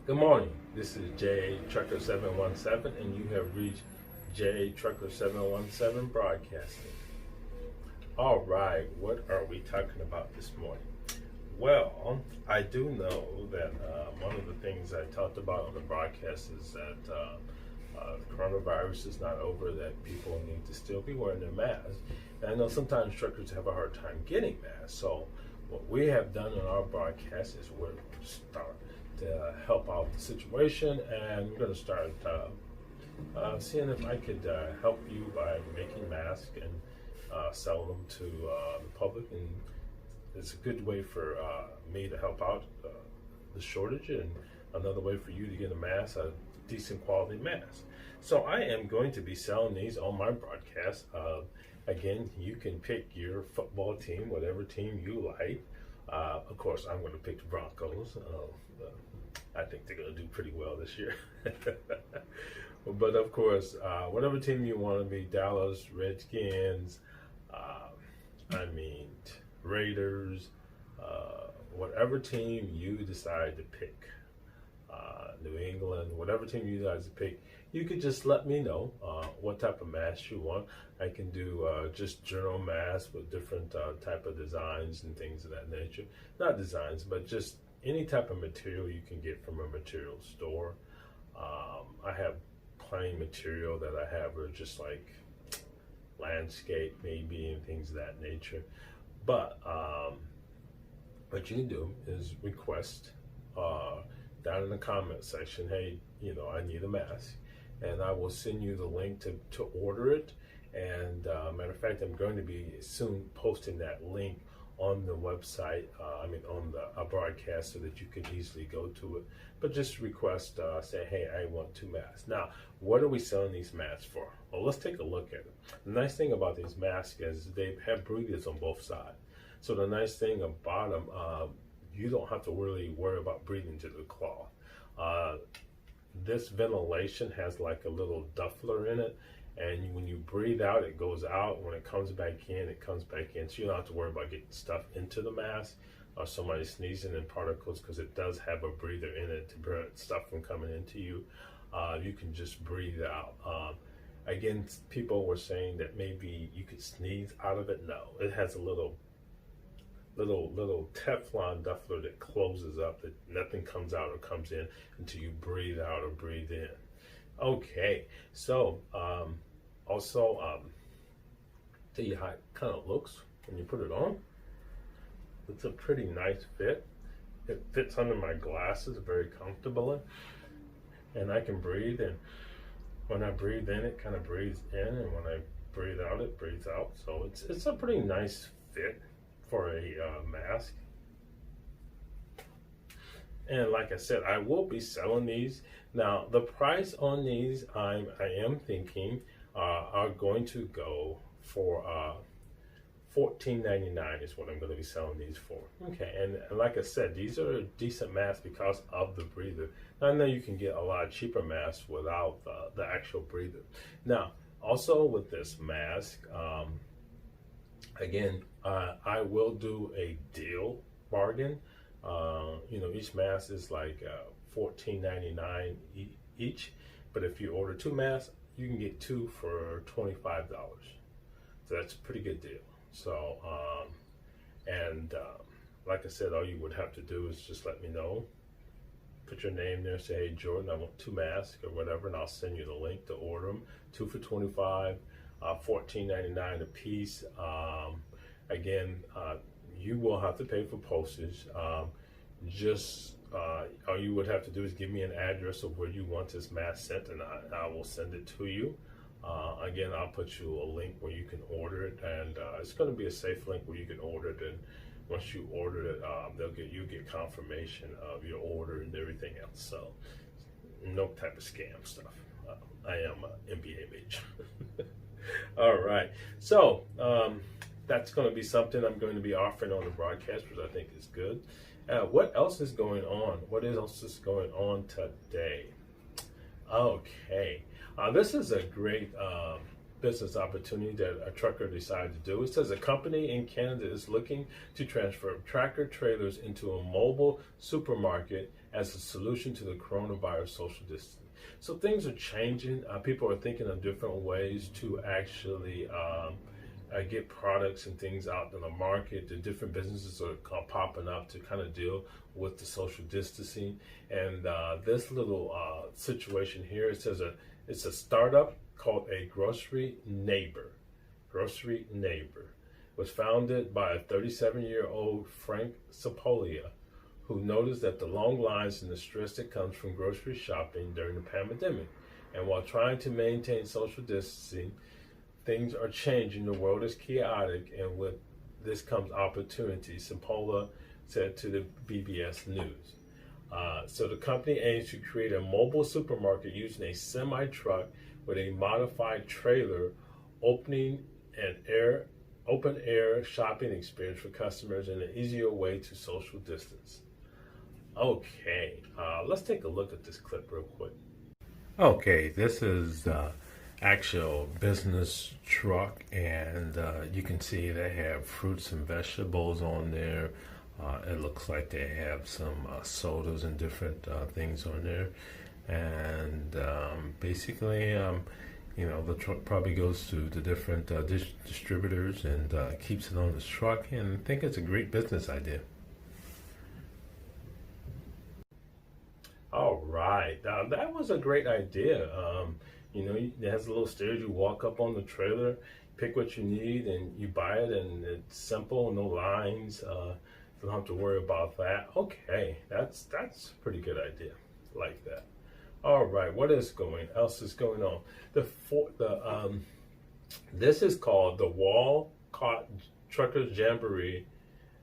Good morning. This is J Trucker 717, and you have reached J Trucker 717 Broadcasting. All right, what are we talking about this morning? Well, I do know that one of the things I talked about on the broadcast is that coronavirus is not over, that people need to still be wearing their masks. And I know sometimes truckers have a hard time getting masks, so what we have done on our broadcast is we're start to help out the situation, and we're going to start seeing if I could help you by making masks and sell them to the public. And it's a good way for me to help out the shortage, and another way for you to get a mask, a decent quality mask. So I am going to be selling these on my broadcast. Again, you can pick your football team, whatever team you like. Of course, I'm going to pick the Broncos. I think they're going to do pretty well this year. But of course, whatever team you want to be, Dallas, Redskins, Raiders, whatever team you decide to pick, New England, whatever team you decide to pick, you could just let me know what type of mask you want. I can do just general masks with different type of designs and things of that nature. Not designs, but just any type of material you can get from a material store. I have plain material that I have are just like landscape maybe and things of that nature. But what you can do is request down in the comment section, hey, I need a mask, and I will send you the link to order it. And matter of fact, I'm going to be soon posting that link on the website, on the broadcast, so that you can easily go to it. But just request, say, hey, I want 2 masks. Now, what are we selling these masks for? Well, let's take a look at it. The nice thing about these masks is they have breathers on both sides. So the nice thing about them, you don't have to really worry about breathing to the cloth. This ventilation has like a little duffler in it, and when you breathe out, it goes out. When it comes back in, it comes back in. So you don't have to worry about getting stuff into the mask or somebody sneezing in particles, because it does have a breather in it to prevent stuff from coming into you. You can just breathe out. Again, people were saying that maybe you could sneeze out of it. No, it has a little Teflon duffler that closes up, that nothing comes out or comes in until you breathe out or breathe in. Okay, so also tell you how it kind of looks when you put it on. It's a pretty nice fit. It fits under my glasses very comfortably, and I can breathe, and when I breathe in, it kind of breathes in, and when I breathe out, it breathes out. So it's a pretty nice fit for a mask. And like I said, I will be selling these. Now, the price on these, I am thinking are going to go for $14.99 is what I'm going to be selling these for. Okay, and like I said, these are a decent masks because of the breather. Now, I know you can get a lot of cheaper masks without the actual breather. Now, also with this mask, again, I will do a deal bargain. Each mask is like $14.99 each, but if you order 2 masks, you can get 2 for $25. So that's a pretty good deal. So, like I said, all you would have to do is just let me know, put your name there, say, hey, Jordan, I want 2 masks or whatever, and I'll send you the link to order them. 2 for $25, $14.99 a piece. Again, you will have to pay for postage. All you would have to do is give me an address of where you want this mask sent, and I will send it to you. Again, I'll put you a link where you can order it, and it's going to be a safe link where you can order it. And once you order it, you get confirmation of your order and everything else. So no type of scam stuff. I am an MBA major. All right, so that's going to be something I'm going to be offering on the broadcast, which I think is good. What else is going on? What else is going on today? Okay, this is a great business opportunity that a trucker decided to do. It says a company in Canada is looking to transfer tractor trailers into a mobile supermarket as a solution to the coronavirus social distancing. So things are changing. People are thinking of different ways to actually get products and things out in the market. The different businesses are popping up to kind of deal with the social distancing. And this little situation here, it says it's a startup called a Grocery Neighbor. Grocery Neighbor was founded by a 37-year-old Frank Sapolia, who noticed that the long lines and the stress that comes from grocery shopping during the pandemic. And while trying to maintain social distancing, things are changing. The world is chaotic, and with this comes opportunity, Sapola said to the BBS News. So the company aims to create a mobile supermarket using a semi-truck with a modified trailer, opening an open-air shopping experience for customers and an easier way to social distance. Okay, let's take a look at this clip real quick. Okay, this is actual business truck, and you can see they have fruits and vegetables on there. It looks like they have some sodas and different things on there, and basically the truck probably goes to the different distributors and keeps it on this truck, and I think it's a great business idea. All right, that was a great idea. It has a little stairs. You walk up on the trailer, pick what you need, and you buy it, and it's simple, no lines. You don't have to worry about that. Okay, that's a pretty good idea. Like that. All right, what else is going on? This is called the Walcott Truckers Jamboree,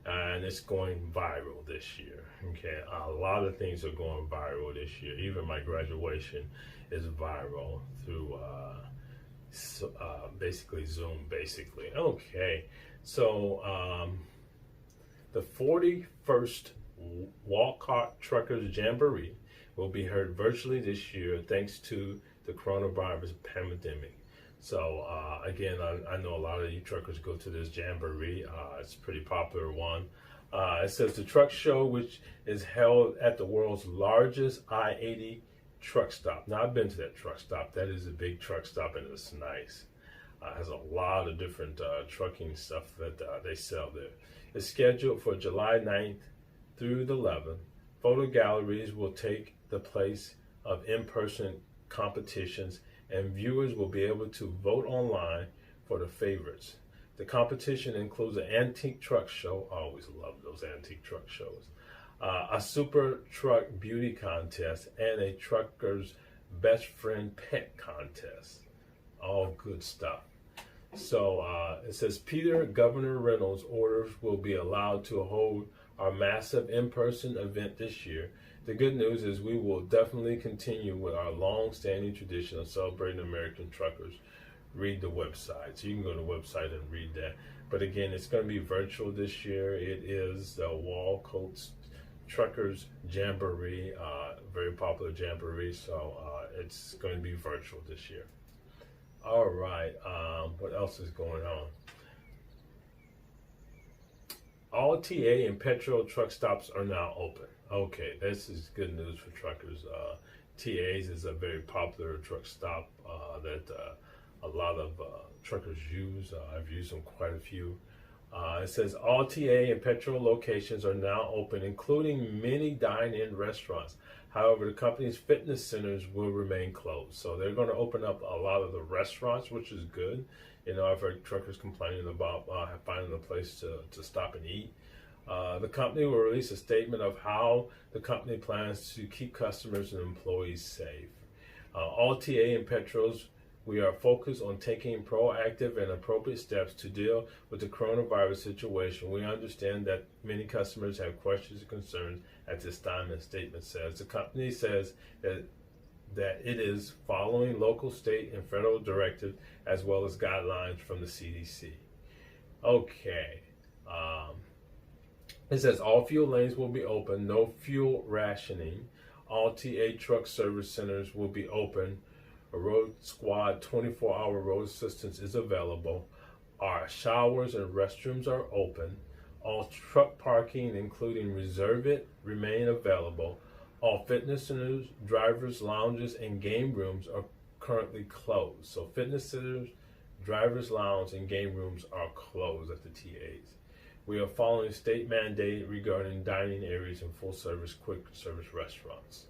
and it's going viral this year. Okay, a lot of things are going viral this year. Even my graduation is viral through basically Zoom. Okay, so the 41st Walcott Truckers Jamboree will be held virtually this year thanks to the coronavirus pandemic. So again, I know a lot of you truckers go to this jamboree. It's a pretty popular one. It says the truck show, which is held at the world's largest I-80 truck stop. Now, I've been to that truck stop. That is a big truck stop, and it's nice. It has a lot of different trucking stuff that they sell there. It's scheduled for July 9th through the 11th. Photo galleries will take the place of in-person competitions, and viewers will be able to vote online for the favorites. The competition includes an antique truck show. I always love those antique truck shows. A super truck beauty contest, and a trucker's best friend pet contest. All good stuff. So it says Governor Reynolds orders will be allowed to hold our massive in-person event this year. The good news is we will definitely continue with our long-standing tradition of celebrating American truckers. Read the website. So you can go to the website and read that. But again, it's going to be virtual this year. It is the Walcott Truckers Jamboree, very popular jamboree. So it's going to be virtual this year. All right. What else is going on? All TA and petrol truck stops are now open. Okay, this is good news for truckers. TA's is a very popular truck stop that a lot of truckers use. I've used them quite a few. It says all TA and petrol locations are now open, including many dine-in restaurants. However, the company's fitness centers will remain closed. So they're going to open up a lot of the restaurants, which is good. I've heard truckers complaining about finding a place to stop and eat. The company will release a statement of how the company plans to keep customers and employees safe. All TA and Petros, we are focused on taking proactive and appropriate steps to deal with the coronavirus situation. We understand that many customers have questions and concerns at this time, the statement says. The company says that it is following local, state, and federal directives as well as guidelines from the CDC. Okay. It says all fuel lanes will be open, no fuel rationing. All TA truck service centers will be open. A road squad 24-hour road assistance is available. Our showers and restrooms are open. All truck parking, including Reserve It, remain available. All fitness centers, drivers' lounges, and game rooms are currently closed. So fitness centers, drivers' lounge, and game rooms are closed at the TAs. We are following state mandate regarding dining areas and full-service quick service restaurants.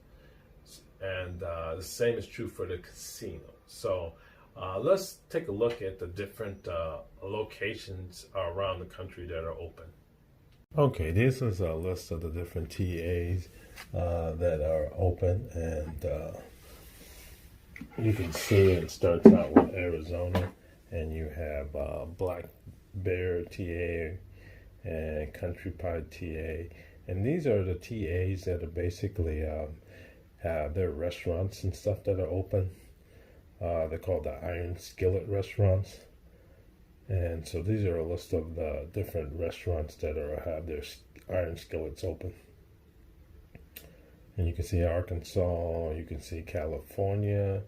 And the same is true for the casino. So let's take a look at the different locations around the country that are open. Okay, this is a list of the different TAs that are open, and you can see it starts out with Arizona, and you have Black Bear TA and Country Pod TA, and these are the TAs that are basically have their restaurants and stuff that are open. They're called the Iron Skillet restaurants. And so these are a list of the different restaurants that have their iron skillets open. And you can see Arkansas, you can see California,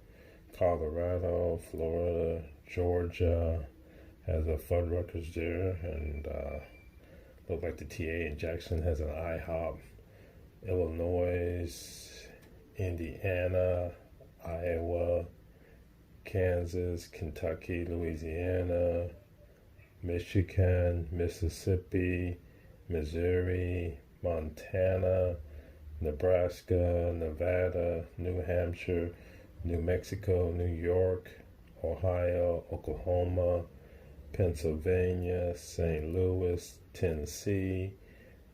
Colorado, Florida, Georgia has a Fuddruckers there, and look like the TA in Jackson has an IHOP. Illinois, Indiana, Iowa, Kansas, Kentucky, Louisiana, Michigan, Mississippi, Missouri, Montana, Nebraska, Nevada, New Hampshire, New Mexico, New York, Ohio, Oklahoma, Pennsylvania, St. Louis, Tennessee,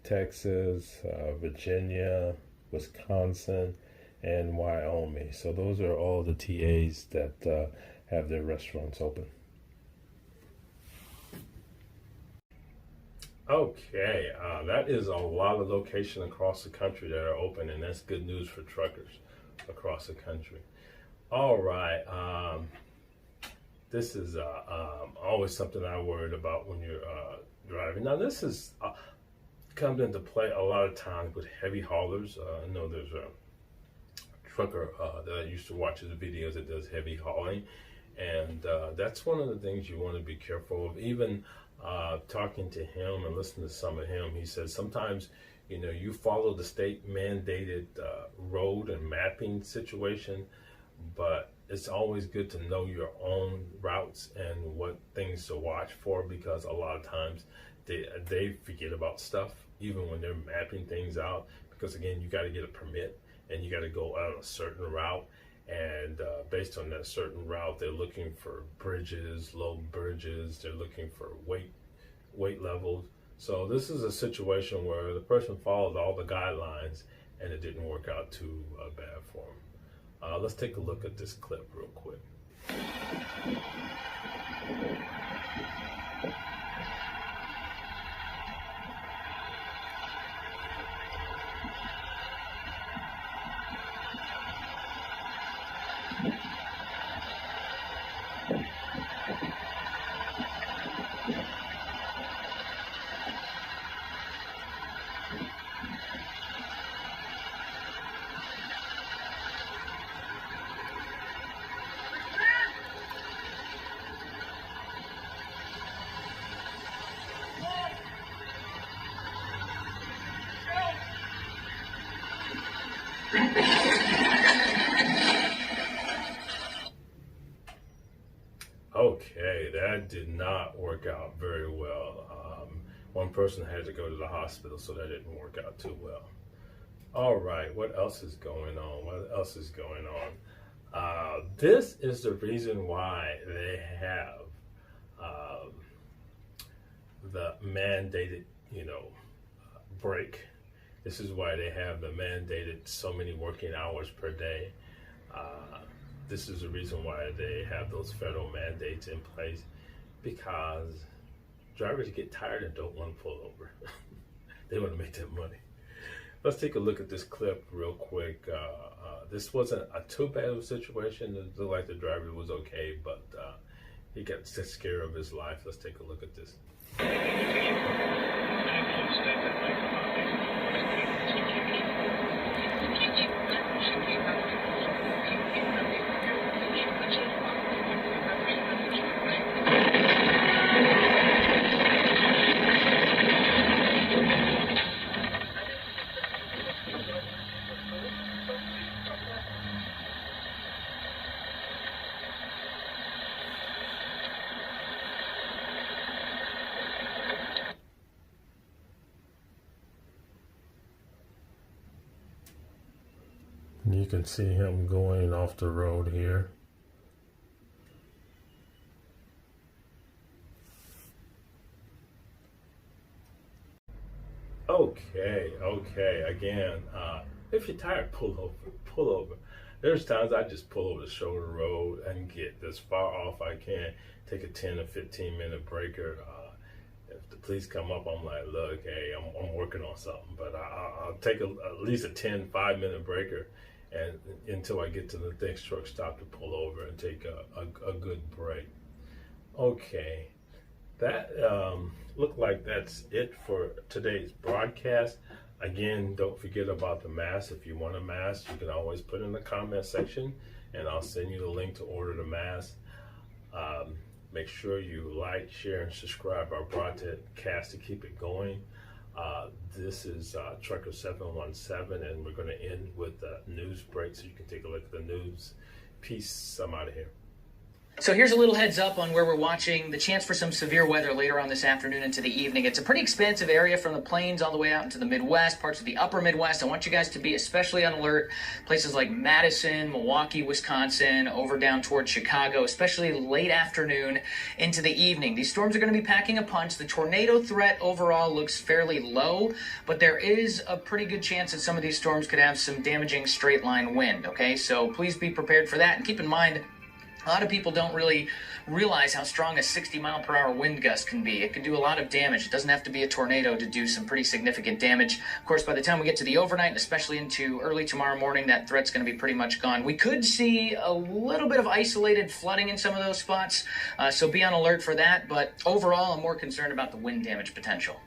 Texas, Virginia, Wisconsin, and Wyoming. So those are all the TAs that have their restaurants open. Okay, that is a lot of locations across the country that are open, and that's good news for truckers across the country. All right, this is always something I'm worried about when you're driving. Now, this is comes into play a lot of times with heavy haulers. I know there's a trucker that I used to watch his videos that does heavy hauling, and that's one of the things you want to be careful of. Even talking to him and listening to some of him, he says sometimes you follow the state mandated road and mapping situation, but it's always good to know your own routes and what things to watch for, because a lot of times they forget about stuff even when they're mapping things out, because again, you got to get a permit and you got to go on a certain route, and based on that certain route, they're looking for bridges, low bridges, they're looking for weight levels. So this is a situation where the person followed all the guidelines and it didn't work out too bad for them. Let's take a look at this clip real quick. Okay, that did not work out very well. One person had to go to the hospital, so that didn't work out too well. All right, what else is going on? What else is going on? This is the reason why they have the mandated, break. This is why they have the mandated so many working hours per day. This is the reason why they have those federal mandates in place, because drivers get tired and don't want to pull over. They want to make that money. Let's take a look at this clip real quick. This wasn't a too bad of a situation. It looked like the driver was okay, but he got scared of his life. Let's take a look at this. You can see him going off the road here. Okay. Again, if you're tired, pull over. There's times I just pull over the shoulder road and get as far off I can. Take a 10 or 15-minute breaker. If the police come up, I'm like, look, hey, I'm working on something, but I'll take at least a 10, 5-minute breaker, and until I get to the next truck stop to pull over and take a good break. Okay. That looked like that's it for today's broadcast. Again, don't forget about the mask. If you want a mask, you can always put in the comment section, and I'll send you the link to order the mask. Make sure you like, share, and subscribe our broadcast to keep it going. This is Trucker 717, and we're going to end with the news break so you can take a look at the news. Peace. I'm out of here. So here's a little heads up on where we're watching. The chance for some severe weather later on this afternoon into the evening. It's a pretty expansive area from the plains all the way out into the Midwest, parts of the upper Midwest. I want you guys to be especially on alert. Places like Madison, Milwaukee, Wisconsin, over down towards Chicago, especially late afternoon into the evening. These storms are going to be packing a punch. The tornado threat overall looks fairly low, but there is a pretty good chance that some of these storms could have some damaging straight line wind, okay? So please be prepared for that, and keep in mind, a lot of people don't really realize how strong a 60-mile-per-hour wind gust can be. It can do a lot of damage. It doesn't have to be a tornado to do some pretty significant damage. Of course, by the time we get to the overnight, and especially into early tomorrow morning, that threat's going to be pretty much gone. We could see a little bit of isolated flooding in some of those spots, so be on alert for that. But overall, I'm more concerned about the wind damage potential.